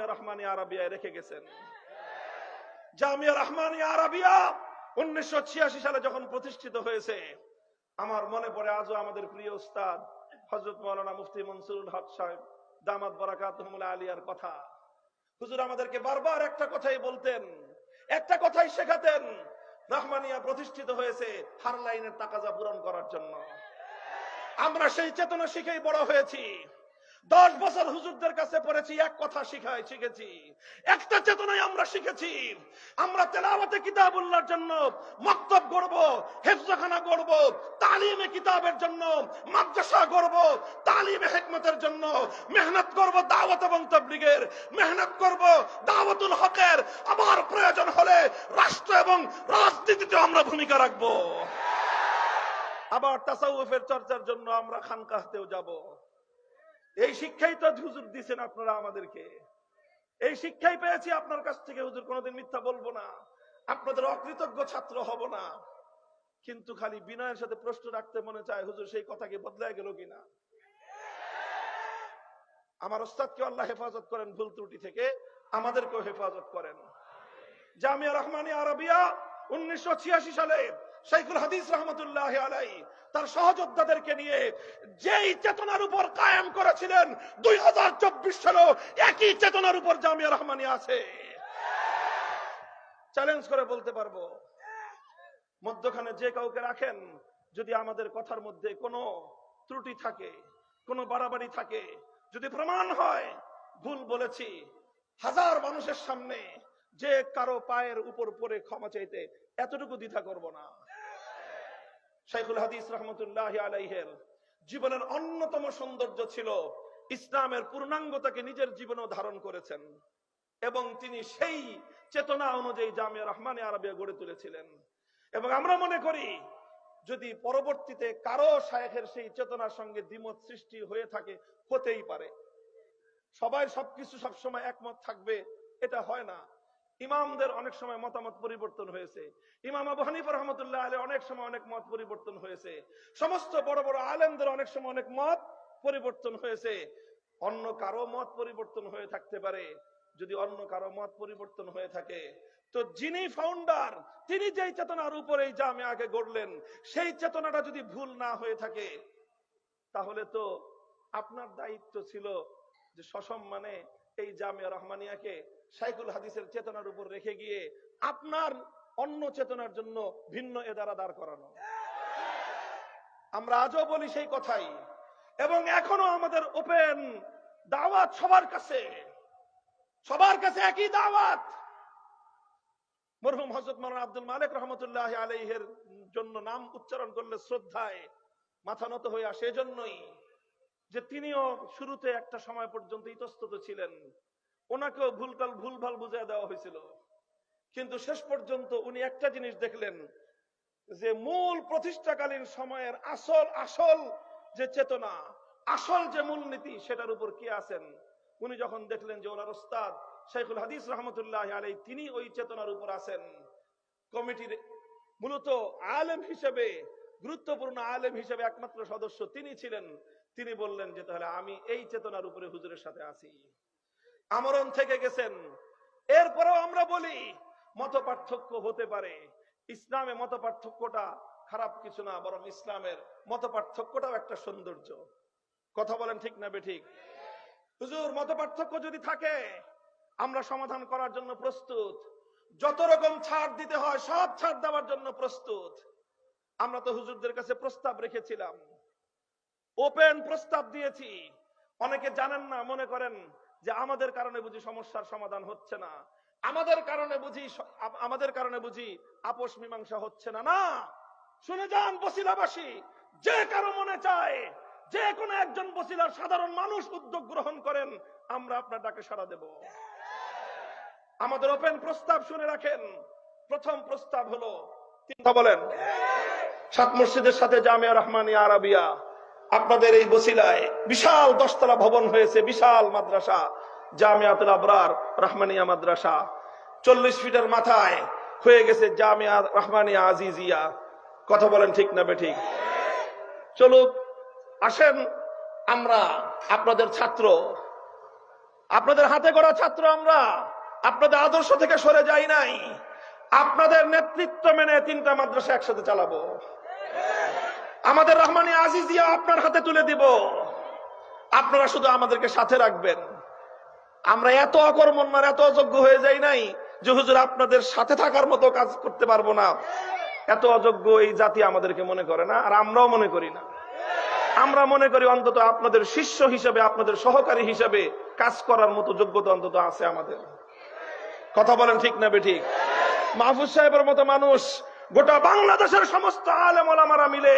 জামিয়া রহমানিয়া আরাবিয়ায় রেখে গেছেন। জামিয়া রহমানিয়া আরাবিয়া 1986 সালে যখন প্রতিষ্ঠিত হয়েছে, আমার মনে পড়ে আজও আমাদের প্রিয় উস্তাদ হযরত মাওলানা মুফতি মনসুরুল হক সাহেব দামাত বারাকাতুহুল আলিয়ার কথা। হুজুর আমাদেরকে বারবার একটা কথাই বলতেন, একটা কথাই শেখাতেন, রহমানিয়া প্রতিষ্ঠিত হয়েছে হার লাইনের তাকাজা পূরণ করার জন্য। আমরা সেই চেতনা শিখেই বড় হয়েছি। 10 বছর হুজুরদের কাছে পড়েছি, এক কথা শিখেছি, একটা চেতনাই আমরা শিখেছি। আমরা তেলাওয়াতে কিতাবুল্লাহর জন্য মাকতাব গড়ব, হিফজখানা গড়ব, তালিমে কিতাবের জন্য মাদ্রাসা গড়ব, তালিমে হিকমতের জন্য মেহনত করব, দাওয়াত এবং তাবলীগের মেহনত করব, দাওয়াতুল হকের, আবার প্রয়োজন হলে রাষ্ট্র এবং রাজনীতিতে আমরা ভূমিকা রাখব। আবার তাসাউফের চর্চার জন্য আমরা খানকাহতেও যাব। এই শিক্ষাই তো হুজুর দিয়েছেন আপনারা আমাদেরকে, এই শিক্ষাই পেয়েছি আপনার কাছ থেকে। হুজুর কোনোদিন মিথ্যা বলবো না, আপনাদের অকৃতজ্ঞ ছাত্র হব না। কিন্তু খালি বিনয়ের সাথে প্রশ্ন রাখতে মনে চায়, হুজুর সেই কথা কি বদলায় গেল কিনা? আমার ওস্তাদকে আল্লাহ হেফাজত করেন ভুল ত্রুটি থেকে, আমাদেরকেও হেফাজত করেন। জামিয়া রহমানিয়া আরাবিয়া 1986 সালে শাইখুল হাদিস রহমতুল্লাহ আলাইহি তার সহযোদ্ধাদেরকে নিয়ে যেই চেতনার উপর কায়েম করেছিলেন, 2024 সালেও একই চেতনার উপর জামিয়া রহমানিয়া আছে। চ্যালেঞ্জ করে বলতে পারবো, মধ্যখানে যে কাউকে রাখেন, যদি আমাদের কথার মধ্যে কোনো ত্রুটি থাকে, কোনো বাড়াবাড়ি থাকে, যদি প্রমাণ হয় ভুল বলেছি, হাজার মানুষের সামনে যে কারো পায়ের উপর পড়ে ক্ষমা চাইতে এতটুকু দ্বিধা করব না। শাইখুল হাদিস রহমতুল্লাহ আলাইহির জীবনের অন্যতম সৌন্দর্য ছিল ইসলামের পূর্ণাঙ্গতাকে নিজের জীবনেও ধারণ করেছেন, এবং তিনি সেই চেতনা অনুযায়ী জামিয়া রহমানিয়া আরাবিয়া গড়ে তুলেছিলেন। এবং আমরা মনে করি, যদি পরবর্তীতে কারো শায়েখের সেই চেতনার সঙ্গে দ্বিমত সৃষ্টি হয়ে থাকে, হতেই পারে, সবাই সবকিছু সবসময় একমত থাকবে এটা হয় না। ইমামদের অনেক সময় মতামত পরিবর্তন হয়েছে, ইমাম আবু হানিফা রাহমাতুল্লাহ আলাইহি অনেক সময় অনেক মত পরিবর্তন হয়েছে, সমস্ত বড় বড় আলেমদের অনেক সময় অনেক মত পরিবর্তন হয়েছে। অন্য কারো মত পরিবর্তন হয়ে থাকতে পারে। যদি অন্য কারো মত পরিবর্তন হয়ে থাকে, তো যিনি ফাউন্ডার, তিনি যেই চেতনার উপরে এই জামিয়াকে গড়লেন, সেই চেতনাটা যদি ভুল না হয়ে থাকে, তাহলে তো আপনার দায়িত্ব ছিল যে সসম্মানে এই জামিয়া রহমানিয়াকে শাইখুল হাদিসের চেতনার উপর রেখে গিয়ে আপনার অন্য চেতনার জন্য ভিন্ন এদারা দাঁড় করানো। আমরা আজও বলি সেই কথাই, এবং এখনো আমাদের ওপেন দাওয়াত সবার কাছে একই দাওয়াত। মরহুম হযরত মাওলানা আব্দুল মালিক রহমতুল্লাহ আলাইহির জন্য নাম উচ্চারণ করলে শ্রদ্ধায় মাথা নত হয়ে আসে, এজন্যই যে তিনিও শুরুতে একটা সময় পর্যন্ত ইতস্তত ছিলেন, ওনাকেও ভুলভাল বুঝিয়ে দেওয়া হয়েছিল, কিন্তু শেষ পর্যন্ত উনি একটা জিনিস দেখলেন, যে মূল প্রতিষ্ঠাকালীন সময়ের আসল যে চেতনা, আসল যে মূলনীতি, সেটার উপর কে আছেন। উনি যখন দেখলেন যে ওনার ওস্তাদ শাইখুল হাদিস রহমতুল্লাহ আলাইহি তিনি ওই চেতনার উপর আছেন, কমিটির মূলত আলেম হিসেবে, গুরুত্বপূর্ণ আলেম হিসেবে একমাত্র সদস্য তিনি ছিলেন, তিনি বললেন যে তাহলে আমি এই চেতনার উপরে হুজুরের সাথে আছি, আমরণ থেকে গেছেন। এরপরেও আমরা বলি মত পার্থক্য হতে পারে, ইসলামে মত পার্থক্যটা খারাপ কিছু না, বরং ইসলামের মত পার্থক্যটাও একটা সৌন্দর্য। কথা বলেন ঠিক না বেঠিক? হুজুর, মত পার্থক্য যদি থাকে আমরা সমাধান করার জন্য প্রস্তুত, যত রকম ছাড় দিতে হয় সব ছাড় দেওয়ার জন্য প্রস্তুত। আমরা তো হুজুরদের কাছে প্রস্তাব রেখেছিলাম, ওপেন প্রস্তাব দিয়েছি। অনেকে জানেন না, মনে করেন যে আমাদের কারণে বুঝি সমস্যার সমাধান হচ্ছে না, আমাদের কারণে বুঝি আপোষ মীমাংসা হচ্ছে না। না, শুনে যান বসিলাবাসী, যে কারো মনে চায় যে কোনো একজন বসিলার সাধারণ মানুষ উদ্যোগ গ্রহণ করেন, আমরা আপনার ডাকে সাড়া দেব। আমাদের ওপেন প্রস্তাব শুনে রাখেন। প্রথম প্রস্তাব হলো, বলেন, 7 মসজিদের সাথে জামিয়া রহমানিয়া আরাবিয়া, আপনাদের এই বসিলায় বিশাল 10 তলা ভবন হয়েছে, বিশাল মাদ্রাসা জামিয়াতুল আবরার রহমানিয়া মাদ্রাসা। 40 ফিটের মাথায় হয়ে গেছে জামিয়া রহমানিয়া আজিজিয়া। কথা বলেন ঠিক না বেঠিক? চলুক, আসেন, আমরা আপনাদের ছাত্র, আপনাদের হাতে গড়া ছাত্র আমরা, আপনাদের আদর্শ থেকে সরে যাই নাই। আপনাদের নেতৃত্ব মেনে 3টা মাদ্রাসা একসাথে চালাবো। আমাদের রহমানিয়া আজিজিয়া আপনার হাতে তুলে দিব, আপনারা শুধু আমাদেরকে সাথে রাখবেন। আমরা এত অকর্মণ্য, এত অযোগ্য হয়ে যাই নাই যে হুজুর আপনাদের সাথে থাকার মতো কাজ করতে পারবো না। এত অযোগ্য এই জাতি আমাদেরকে মনে করে না, আর আমরাও মনে করি না। আমরা মনে করি অন্তত আপনাদের শিষ্য হিসেবে, আপনাদের সহকারী হিসেবে কাজ করার মতো যোগ্যতা অন্তত আছে আমাদের। কথা বলেন ঠিক না বেঠিক? মাহফুজ সাহেবের মতো মানুষ গোটা বাংলাদেশের সমস্ত আলেম ওলামারা মিলে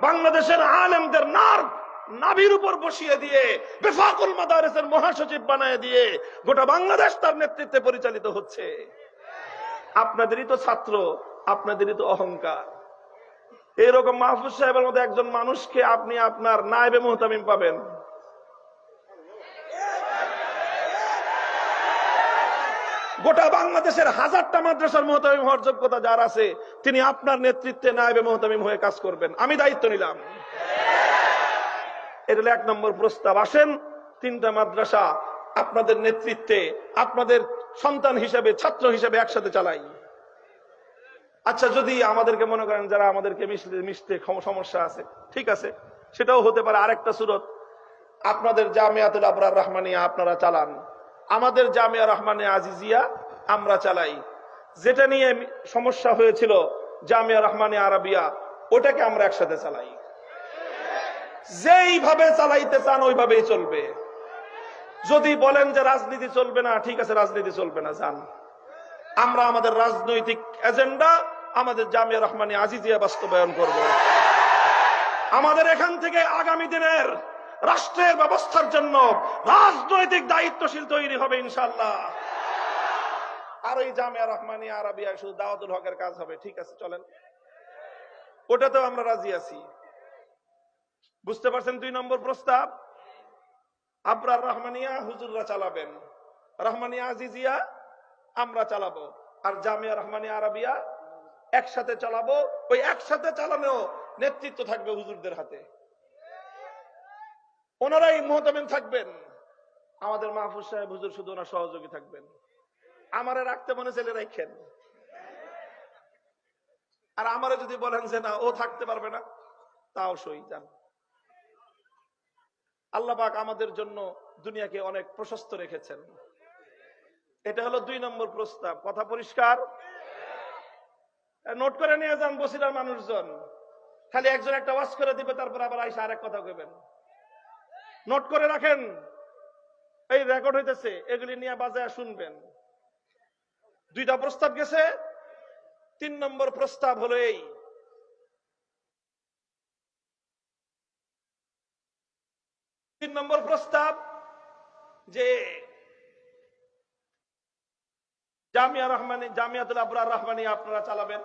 বাংলাদেশের আলেমদের নাভির উপর বসিয়ে দিয়ে বেফাকুল মাদারিসের মহাসচিব বানায় দিয়ে গোটা বাংলাদেশ তার নেতৃত্বে পরিচালিত হচ্ছে। আপনাদেরই তো ছাত্র, আপনাদেরই তো অহংকার। এরকম মাহফুজ সাহেবের মতো একজন মানুষকে আপনি আপনার নায়েবে মুহতামিম পাবেন। গোটা বাংলাদেশের 1000টা মাদ্রাসার মুহতামিম হওয়ার যোগ্যতা যার আছে, তিনি আপনার নেতৃত্বে নায়েবে মুহতামিম হয়ে কাজ করবেন। আমি দায়িত্ব নিলাম। এটা হলো 1 নম্বর প্রস্তাব। আসেন 3টা মাদ্রাসা আপনাদের নেতৃত্বে, আপনাদের সন্তান হিসেবে, ছাত্র হিসেবে একসাথে চালাই। আচ্ছা, যদি আমাদেরকে মনে করেন যারা আমাদেরকে মিশতে সমস্যা আছে, ঠিক আছে, সেটাও হতে পারে। আরেকটা সুরত, আপনাদের জামিয়াতুল আবরার রহমানিয়া আপনারা চালান, আমাদের জামিয়া রহমানিয়া আজিজিয়া আমরা চালাই। যেটা নিয়ে সমস্যা হয়েছিল জামিয়া রহমানিয়া আরাবিয়া, ওটাকে আমরা একসাথে চালাই। যেইভাবে চালাইতে চান ওইভাবেই চলবে। যদি বলেন যে রাজনীতি চলবে না, ঠিক আছে, রাজনীতি চলবে না, যান। আমরা আমাদের রাজনৈতিক এজেন্ডা আমাদের জামিয়া রহমানিয়া আজিজিয়া বাস্তবায়ন করব। আমাদের এখান থেকে আগামী দিনের রাষ্ট্রের ব্যবস্থার জন্য রাজনৈতিক দায়িত্বশীল তৈরি হবে ইনশাআল্লাহ। আর ওই জামিয়া রহমানিয়া আরাবিয়া শুধু দাওয়াতুল হকের কাজ হবে, ঠিক আছে, চলেন, ওটাতেও আমরা রাজি আছি। বুঝতে পারছেন? 2 নম্বর প্রস্তাব, আবরার রহমানিয়া হুজুররা চালাবেন, রহমানিয়া আজিজিয়া আমরা চালাবো, আর জামিয়া রহমানিয়া আরাবিয়া একসাথে চালাবো। ওই একসাথে চালানো নেতৃত্ব থাকবে হুজুরদের হাতে, ওনারাই মুহতামিম থাকবেন। আমাদের মাহফুজ সাহেব হুজুর শুধু ওনার সহযোগী থাকবেন। আমারে রাখতে মনে চাইলে রাখেন, আর আমারে যদি বলেন যে না ও থাকতে পারবে না, তাও সই, যান। আল্লাহ পাক আমাদের জন্য দুনিয়াকে অনেক প্রশস্ত রেখেছেন। এটা হলো 2 নম্বর প্রস্তাব। কথা পরিষ্কার? নোট করে নিয়ে যান বসিলার মানুষজন। খালি একজন একটা ওয়াজ করে দিবে, তারপর আবার আইসা আরেক কথা কইবেন। নোট করে রাখেন, এই রেকর্ড হইতেছে, এগুলি নিয়ে বাজায় শুনবেন। 2টা প্রস্তাব গেছে। 3 নম্বর প্রস্তাব হলো এই, 3 নম্বর প্রস্তাব যে জামিয়াতুল আবরার রহমানিয়া আপনারা চালাবেন,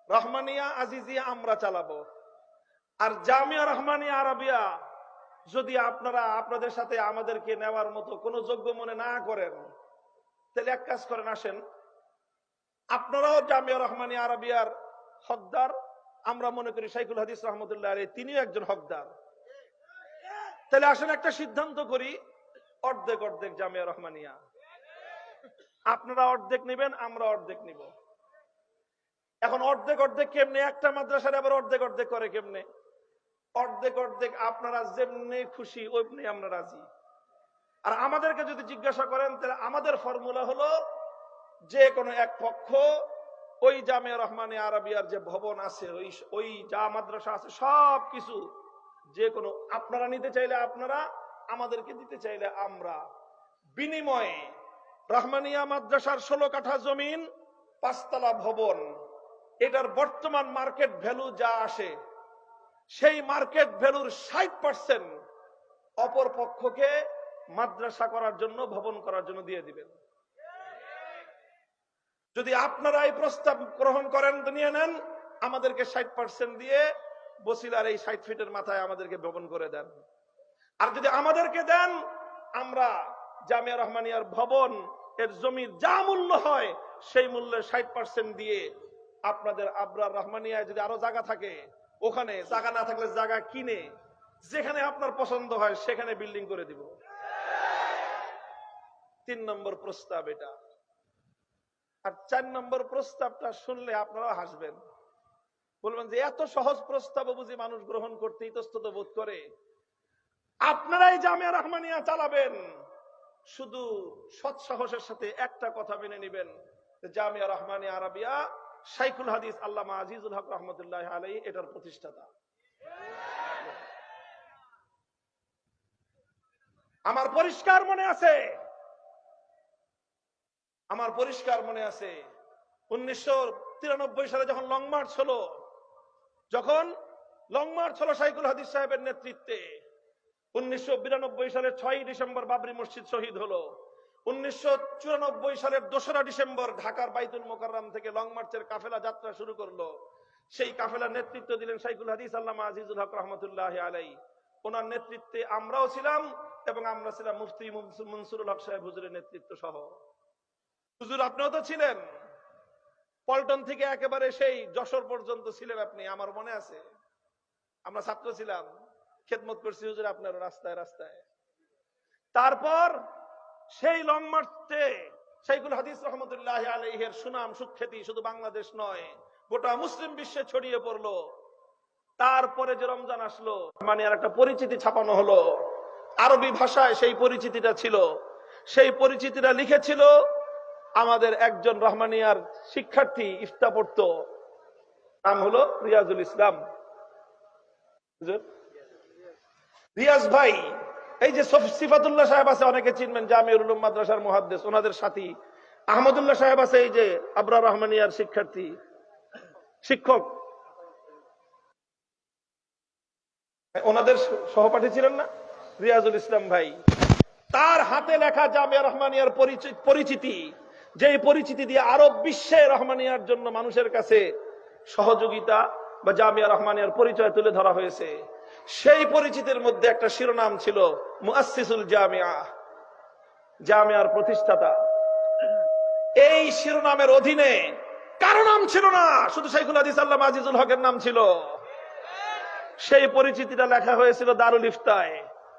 রহমানিয়া আজিজিয়া আমরা চালাবো। আর জামিয়া রহমানিয়া আরাবিয়া যদি আপনারা আপনাদের সাথে আমাদেরকে নেওয়ার মতো কোনো যোগ্য মনে না করেন, তাহলে এক কাজ করেন, আসেন আপনারাও জামিয়া রহমানিয়া আরাবিয়ার হকদার। আমরা মনে করি শাইখুল হাদিস রহমতুল্লাহ আলাইহি তিনিও একজন হকদার। তাহলে আসেন একটা সিদ্ধান্ত করি, অর্ধেক অর্ধেক জামিয়া রহমানিয়া। আপনারা অর্ধেক নেবেন, আমরা অর্ধেক নিব। এখন অর্ধেক অর্ধেক কেমনে? একটা মাদ্রাসার আবার অর্ধেক অর্ধেক করে কেমনে? অর্ধেক অর্ধেক আপনারা যেমনি খুশি ওইমনি আমরা রাজি। আর আমাদেরকে যদি জিজ্ঞাসা করেন, তাহলে আমাদের ফর্মুলা হলো যে কোনো এক পক্ষ ওই জামিয়া রহমানিয়া আরাবিয়ার যে ভবন আছে, ওই যা মাদ্রাসা আছে সব কিছু যে কোনো আপনারা নিতে চাইলে আপনারা, আমাদেরকে দিতে চাইলে আমরা, বিনিময়ে রহমানিয়া মাদ্রাসার 16 কাঠা জমিন, 5 তলা ভবন, এটার বর্তমান মার্কেট ভ্যালু যা আসে সেই মার্কেট ভ্যালুর 60% অপর পক্ষকে মাদ্রাসা করার জন্য, ভবন করার জন্য দিয়ে দিবেন। যদি আপনারা এই প্রস্তাব গ্রহণ করেন, নিয়ে নেন, আমাদেরকে 60% দিয়ে বসিলার এই 60 ফিটের মাথায় আমাদেরকে ভবন করে দেন। আর যদি আমাদেরকে দেন, আমরা জামিয়া রহমানিয়ার ভবন এর জমির যা মূল্য হয় সেই মূল্যে 60% দিয়ে আপনাদের আবরার রহমানিয়ায় যদি আরো জায়গা থাকে, ওখানে জায়গা না থাকলে জায়গা কিনে যেখানে আপনার পছন্দ হয় সেখানে বিল্ডিং করে দিব। 3 নম্বর প্রস্তাব এটা। আর 4 নম্বর প্রস্তাবটা শুনলে আপনারা হাসবেন, বলবেন যে এত সহজ প্রস্তাব বুঝি মানুষ গ্রহণ করতে ইতস্তত বোধ করে। আপনারাই জামিয়া রহমানিয়া চালাবেন, শুধু সৎ সাহসের সাথে একটা কথা মেনে নেবেন, জামিয়া রহমানিয়া আরাবিয়া শাইখুল হাদিস আল্লামা আজিজুল হক রহমতুল্লাহ আলাইহি এটার প্রতিষ্ঠাতা। আমার পরিষ্কার মনে আছে 1993 সালে যখন লং মার্চ হলো, শাইখুল হাদিস সাহেবের নেতৃত্বে 1992 সালের 6 ডিসেম্বর বাবরি মসজিদ শহীদ হলো। 1994 সালের 2রা ডিসেম্বর ঢাকার বাইতুল মোকাররম থেকে লং মার্চের কাফেলা যাত্রা শুরু করলো। সেই কাফেলার নেতৃত্ব দিলেন শাইখুল হাদিস আল্লামা আজিজুল হক রহমতুল্লাহ আলাইহি। ওনার নেতৃত্বে আমরাও ছিলাম এবং আমরা ছিলাম মুফতি মনসুরুল হক সাহেব হুজুরের নেতৃত্ব সহ। হুজুর আপনিও তো ছিলেন, পল্টন থেকে একেবারে সেই যশোর পর্যন্ত ছিলেন আপনি, আমার মনে আছে। আমরা ছাত্র ছিলাম, খেদমত করছি হুজুর আপনার রাস্তায় রাস্তায়। তারপর সেই লং মার্চে শাইখুল হাদিস রহমতুল্লাহ আলাইহির সুনাম সুখ্যাতি শুধু বাংলাদেশ নয়, গোটা মুসলিম বিশ্বে ছড়িয়ে পড়লো। তারপরে যে রমজান আসলো, মানে আর একটা পরিচিতি ছাপানো হলো আরবি ভাষায়। সেই পরিচিতিটা ছিল, সেই পরিচিতিটা লিখেছিল আমাদের একজন রহমানিয়ার শিক্ষার্থী, ইফতা পড়তো, নাম হলো রিয়াজুল ইসলাম। রিয়াজ ভাই, এই যে সিফাতুল্লাহ সাহেব আছে, অনেকে চিনবেন, জামিউল উলুম মাদ্রাসার মুহাদ্দিস, ওনাদের সাথী। আহমদুল্লাহ সাহেব আছে, এই যে আবরার রহমানিয়ার শিক্ষক, ওনাদের সহপাঠী ছিলেন না রিয়াজুল ইসলাম ভাই। তার হাতে লেখা জামিয়া রহমানিয়ার পরিচিতি, যে পরিচিতি দিয়ে আরব বিশ্বে রহমানিয়ার জন্য মানুষের কাছে সহযোগিতা বা জামিয়া রহমানিয়ার পরিচয় তুলে ধরা হয়েছে, সেই পরিচিতির মধ্যে একটা শিরোনাম ছিল মুআসসিসুল জামিয়া, জামিয়ার প্রতিষ্ঠাতা। এই শিরোনামের অধীনে কারো নাম ছিল না, শুধু শাইখুল হাদিস আল্লামা আজিজুল হকের নাম ছিল। সেই পরিচিতিটা লেখা হয়েছিল দারুল ইফতায়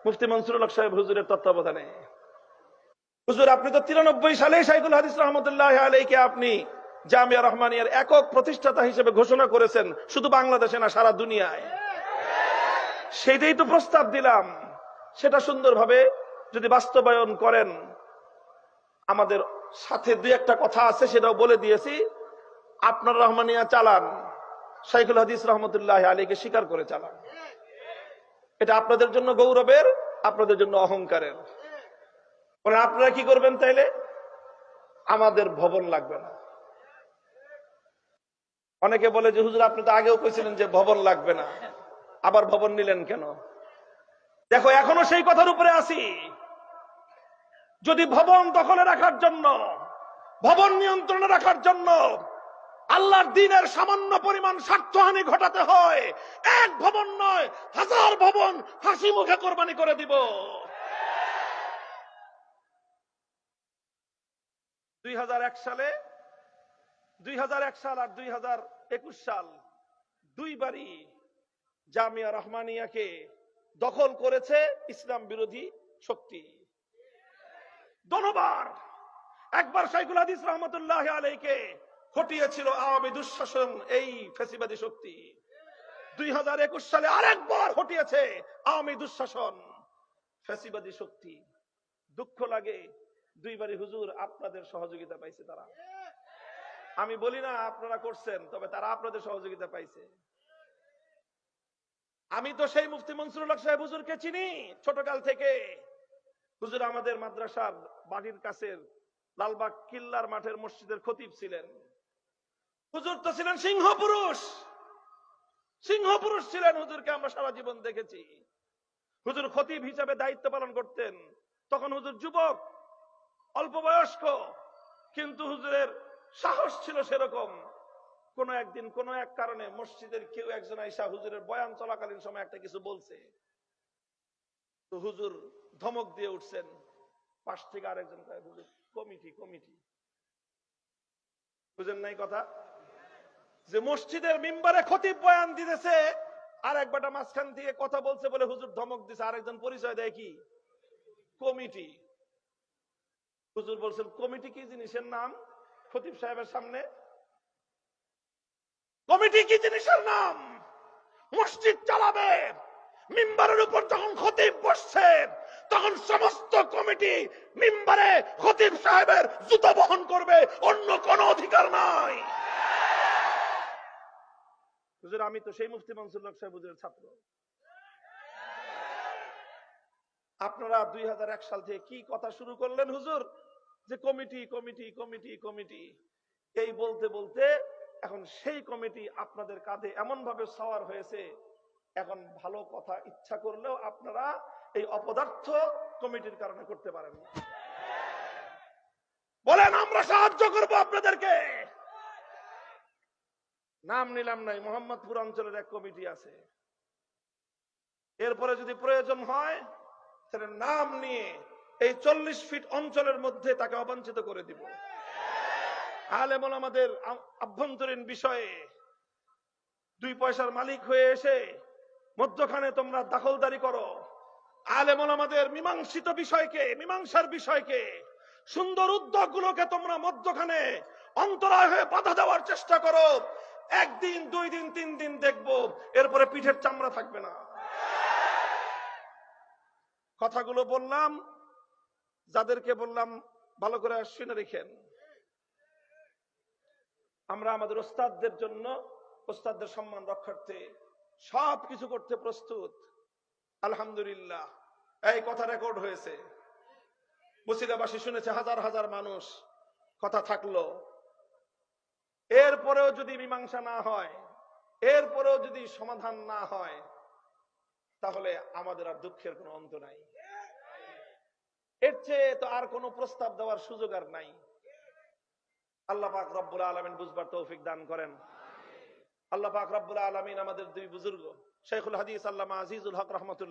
মুফতি মনসুরুল হক সাহেব হুজুরের তত্ত্বাবধানে। হুজুর আপনি তো 93 সালে শাইখুল হাদিস রহমতুল্লাহ আলাইহিকে আপনি জামিয়া রহমানিয়ার একক প্রতিষ্ঠাতা হিসেবে ঘোষণা করেছেন, শুধু বাংলাদেশে না সারা দুনিয়ায়। সেটাই তো প্রস্তাব দিলাম, সেটা সুন্দরভাবে যদি বাস্তবায়ন করেন। আমাদের সাথে 2-1টা কথা আছে, সেটাও বলে দিয়েছি। আপনার রহমানিয়া চালান, শাইখুল হাদিস রহমতুল্লাহ আলাইহিকে স্বীকার করে চালান। এটা আপনাদের জন্য গৌরবের, আপনাদের জন্য অহংকারের। আপনারা কি করবেন তাইলে? আমাদের ভবন লাগবে না। অনেকে বলে যে হুজুর আপনি তো আগেও কইছিলেন যে ভবন লাগবে না, আবার ভবন নিলেন কেন? দেখো এখনো সেই কথার উপরে আছি। যদি ভবন দখলে রাখার জন্য, ভবন নিয়ন্ত্রণে রাখার জন্য আল্লাহর দ্বীনের সামান্য পরিমাণ স্বার্থহানি ঘটাতে হয়, এক ভবন নয় 1000 ভবন হাসি মুখে কোরবানি করে দিব। 2001 সাল আর 2021 সাল দুইবারই জামিয়া রহমানিয়াকে দখল করেছে ইসলাম বিরোধী শক্তি। দোনোবার, একবার শাইখুল হাদিস রহমতুল্লাহ আলাইহিকে হটিয়েছিল আওয়ামী দুঃশাসন, এই ফ্যাসিবাদী শক্তি। 2021 সালে আরেকবার হটিয়েছে আওয়ামী দুঃশাসন, ফ্যাসিবাদী শক্তি। দুঃখ লাগে, দুইবারই হুজুর আপনাদের সহযোগিতা পাইছে তারা। আমি বলি না আপনারা করছেন, তবে তারা আপনাদের সহযোগিতা পাইছে। আমি তো সেই মুফতি মনসুরুল হক সাহেব হুজুরকে চিনি ছোটকাল থেকে। হুজুর আমাদের মাদ্রাসার বাড়ির কাছের লালবাগ কিল্লার মাঠের মসজিদের খতিব ছিলেন। হুজুর তো ছিলেন সিংহ পুরুষ ছিলেন। হুজুরকে আমরা সারা জীবন দেখেছি। হুজুর খতিব হিসাবে দায়িত্ব পালন করতেন। তখন হুজুর যুবক, অল্প বয়স্ক, কিন্তু হুজুরের সাহস ছিল সেরকম। কোন একদিন কোন এক কারণে মসজিদের কেউ একজন আইসা হুজুরের বয়ান চলাকালীন সময় একটা কিছু বলছে, তো হুজুর ধমক দিয়ে উঠছেন। পাশ থেকে আরেকজন কয় হুজুর কমিটি বুঝেন নাই কথা, যে মসজিদের মিম্বারে খতিব বয়ান দিতেছে, আর একবারটা মাঝখান থেকে কথা বলছে বলে হুজুর ধমক দিছে। আরেকজন পরিচয় দেয় কি কমিটি। হুজুর বলছেন কমিটি কি জিনিসের নাম? খতিব সাহেবের সামনে কমিটি কি জিনিসের নাম? মসজিদ চালাবে, মিম্বারের উপর যখন খতিব বসছে তখন সমস্ত কমিটি মিম্বারে খতিব সাহেবের জুতা বহন করবে, অন্য কোনো অধিকার নাই। হুজুর আমি তো সেই মুফতি মনসুর হক সাহেব হুজুরের ছাত্র। আপনারা 2001 সাল থেকে কি কথা শুরু করলেন হুজুর, যে কমিটি কমিটি কমিটি কমিটি, এই বলতে বলতে এখন সেই কমিটি আপনাদের কাঁধে এমন ভাবে সওয়ার হয়েছে, এখন ভালো কথা ইচ্ছা করলেও আপনারা এই অপদার্থ কমিটির কারণে করতে পারেন না। বলেন আমরা সাহায্য করব আপনাদেরকে। নাম নিলাম নাই, মোহাম্মদপুর অঞ্চলের এক কমিটি আছে, এরপরে যদি প্রয়োজন হয় তাহলে নাম নিয়ে এই 40 ফিট অঞ্চলের মধ্যে তাকে অবাঞ্ছিত করে দিব। আলেম ওলামাদের আভ্যন্তরীণ বিষয়ে 2 পয়সার মালিক হয়ে এসে মধ্যখানে তোমরা দখলদারি করো, আলেম ওলামাদের মীমাংসিত বিষয়কে, মীমাংসার বিষয়কে, সুন্দর উদ্যোগগুলোকে তোমরা মধ্যখানে অন্তরায় হয়ে বাধা দেওয়ার চেষ্টা করো, 1 দিন 2 দিন 3 দিন দেখবো, এরপরে পিঠের চামড়া থাকবে না। কথাগুলো বললাম, যাদেরকে বললাম ভালো করে শুনে রেখেন। আমরা আমাদের ওস্তাদদের জন্য, ওস্তাদদের সম্মান রক্ষার্থে সবকিছু করতে প্রস্তুত। আলহামদুলিল্লাহ এই কথা রেকর্ড হয়েছে, বসিলাবাসী শুনেছে, হাজার হাজার মানুষ। কথা থাকলো, এরপরেও যদি মীমাংসা না হয়, এরপরেও যদি সমাধান না হয়, তাহলে আমাদের আর দুঃখের কোনো অন্ত নাই। এর চেয়ে তো আর কোনো প্রস্তাব দেওয়ার সুযোগ আর নাই। আল্লাহ পাক রব্বুল আলামিন বুঝবার তৌফিক দান করেন। আল্লাহ পাক রব্বুল আলামিন আমাদের 2 বুজুর্গ, শেখুল হাদিস আল্লামা আজিজুল হক রহমাতুল্লাহ